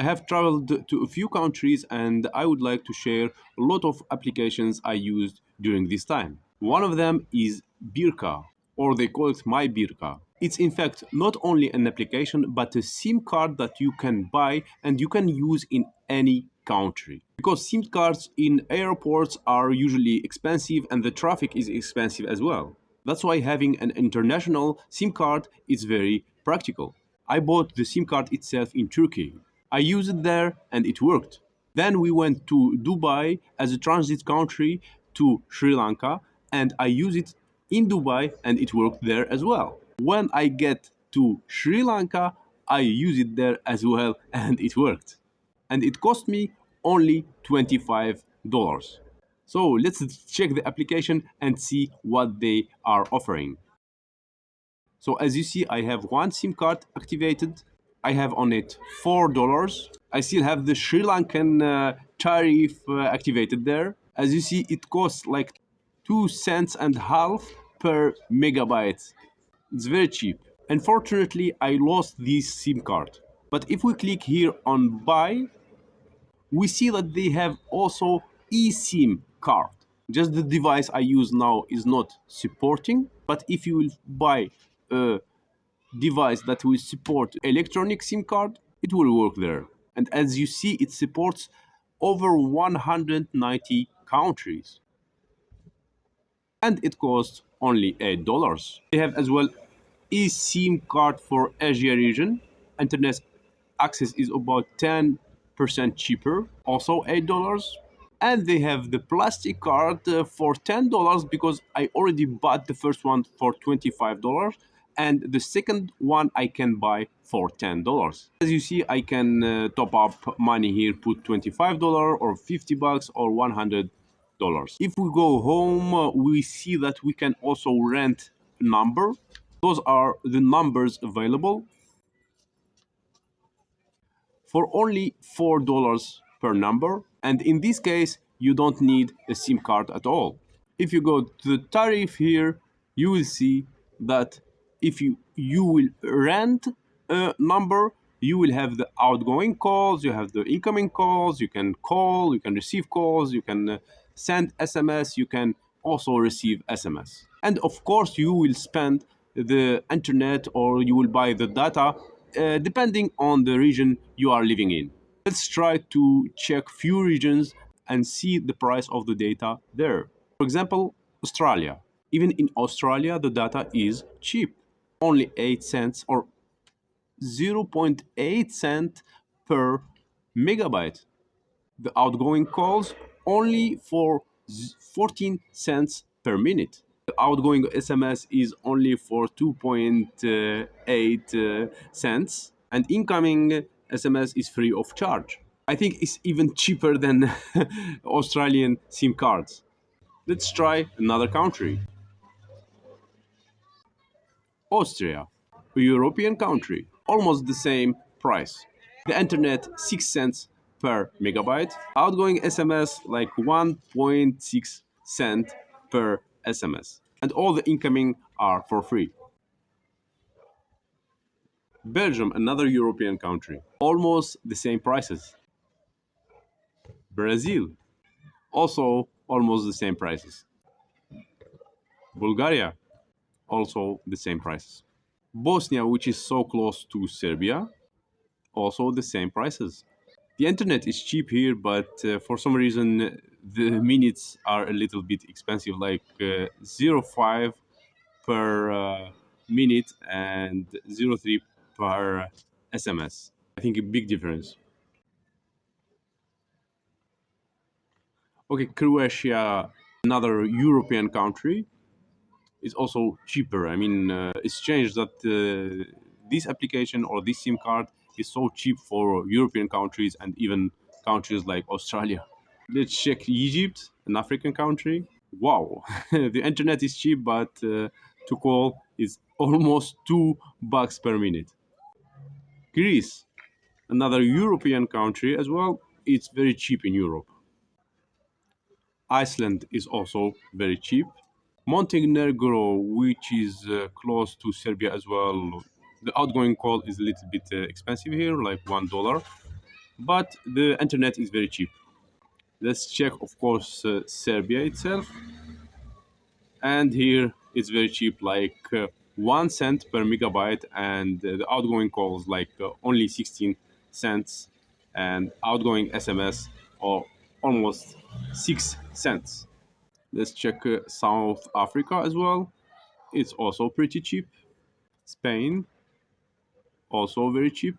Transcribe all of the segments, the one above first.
I have traveled to a few countries and I would like to share a lot of applications I used during this time. One of them is Birka, or they call it My Birka. It's in fact not only an application but a SIM card that you can buy and you can use in any country. Because SIM cards in airports are usually expensive and the traffic is expensive as well. That's why having an international SIM card is very practical. I bought the SIM card itself in Turkey. I used it there and it worked. Then we went to Dubai as a transit country to Sri Lanka and I used it in Dubai and it worked there as well. When I get to Sri Lanka, I use it there as well and it worked. And it cost me only $25. So let's check the application and see what they are offering. So as you see, I have one SIM card activated. I have on it $4. I still have the Sri Lankan tariff activated there. As you see, it costs like 2 cents and half per megabyte. It's very cheap. Unfortunately, I lost this SIM card. But if we click here on buy, we see that they have also eSIM card. Just the device I use now is not supporting, but if you will buy a device that will support electronic SIM card, it will work there. And as you see, it supports over 190 countries. And it costs only $8. They have as well eSIM card for Asia region. Internet access is about 10% cheaper, also $8. And they have the plastic card for $10 because I already bought the first one for $25 and the second one I can buy for $10. As you see, I can top up money here, put $25 or $50 or $100. If we go home, we see that we can also rent a number. Those are the numbers available for only $4 per number. And in this case, you don't need a SIM card at all. If you go to the tariff here, you will see that if you will rent a number, you will have the outgoing calls, you have the incoming calls, you can call, you can receive calls, you can send SMS, you can also receive SMS. And of course, you will spend the internet or you will buy the data depending on the region you are living in. Let's try to check few regions and see the price of the data there. For example, Australia. Even in Australia, the data is cheap. Only 8 cents or 0.8 cent per megabyte. The outgoing calls only for 14 cents per minute. The outgoing SMS is only for 2.8 cents and incoming SMS is free of charge. I think it's even cheaper than Australian SIM cards. Let's try another country. Austria, a European country, almost the same price. The internet 6 cents per megabyte, outgoing SMS like 1.6 cent per SMS, and all the incoming are for free. Belgium, another European country, almost the same prices. Brazil, also almost the same prices. Bulgaria, also the same prices. Bosnia, which is so close to Serbia, also the same prices. The internet is cheap here, but for some reason the minutes are a little bit expensive, like 0.5 per minute and 0.3 per SMS. I think a big difference. Okay, Croatia, another European country, is also cheaper. I mean, it's changed that this application or this SIM card is so cheap for European countries and even countries like Australia. Let's check Egypt, an African country. Wow, the internet is cheap, but to call is almost $2 per minute. Greece, another European country as well. It's very cheap in Europe. Iceland is also very cheap. Montenegro, which is close to Serbia as well, the outgoing call is a little bit expensive here, like $1. but the internet is very cheap. Let's check, of course, Serbia itself. And here it's very cheap, like 1 cent per megabyte, and the outgoing calls like only 16 cents, and outgoing SMS or almost 6 cents. Let's check South Africa as well. It's also pretty cheap. Spain, also very cheap.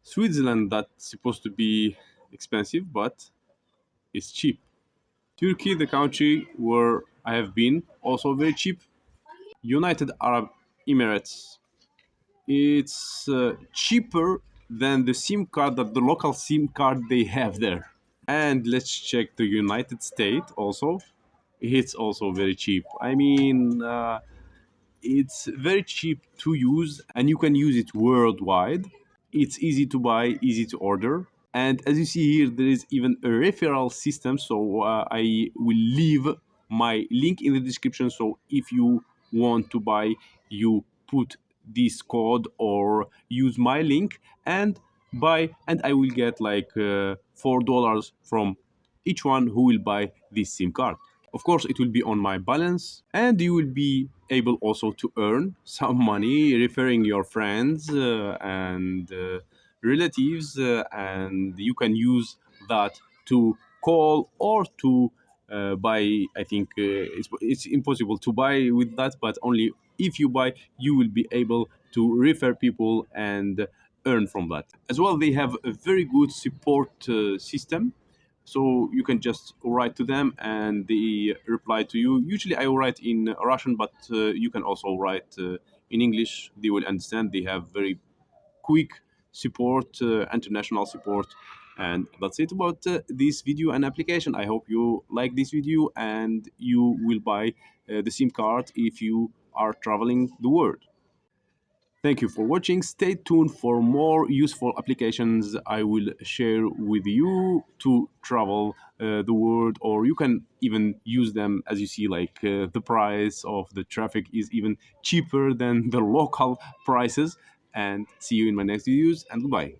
Switzerland, that's supposed to be expensive, but it's cheap. Turkey, the country where I have been, also very cheap. United Arab Emirates, it's cheaper than the SIM card that the local SIM card they have there. And let's check the United States also. It's also very cheap. I mean, it's very cheap to use and you can use it worldwide. It's easy to buy, easy to order. And as you see here, there is even a referral system. So I will leave my link in the description. So if you want to buy, you put this code or use my link and buy, and I will get like $4 from each one who will buy this SIM card. Of course, it will be on my balance, and you will be able also to earn some money referring your friends and relatives, and you can use that to call or to buy. I think it's impossible to buy with that, but only if you buy, you will be able to refer people and earn from that. As well, they have a very good support system, so you can just write to them and they reply to you. Usually I write in Russian, but you can also write in English. They will understand. They have very quick support, international support. And that's it about this video and application. I hope you like this video and you will buy the SIM card if you are traveling the world. Thank you for watching. Stay tuned for more useful applications I will share with you to travel the world, or you can even use them. As you see, like the price of the traffic is even cheaper than the local prices. And see you in my next videos, and goodbye.